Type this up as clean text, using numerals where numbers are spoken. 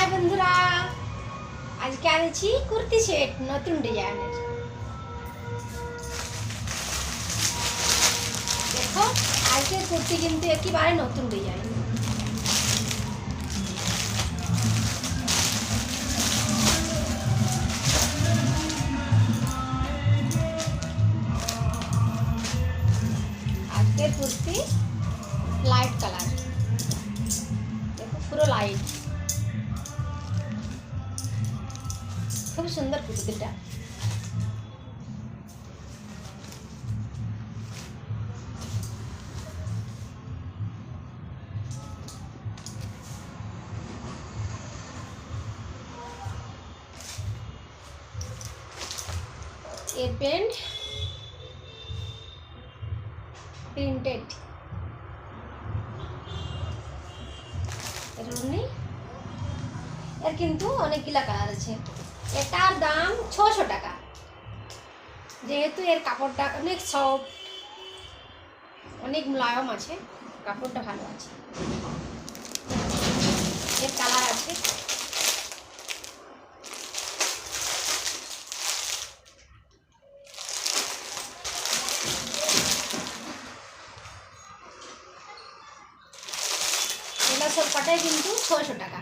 High বন্ধুরা, আজকে আনেছি kurti set নতুন ডিজাইনের। দেখো, আজকের কুর্তি কিন্তু একেবারে নতুন ডিজাইন। আজকের কুর্তি লাইট কালার, দেখো পুরো লাইট, খুব সুন্দর কুর্তিটা। এর প্যান্ট প্রিন্টেড, এর ওড়নি, এর কিন্তু অনেকগুলা কালার আছে। এটার দাম 600 টাকা। যেহেতু এর কাপড়টা অনেক সফট, অনেক মুলায়ম আছে, কাপড়টা ভালো আছে। এর কালার আছে, এগুলো সব কটাই কিন্তু 600 টাকা।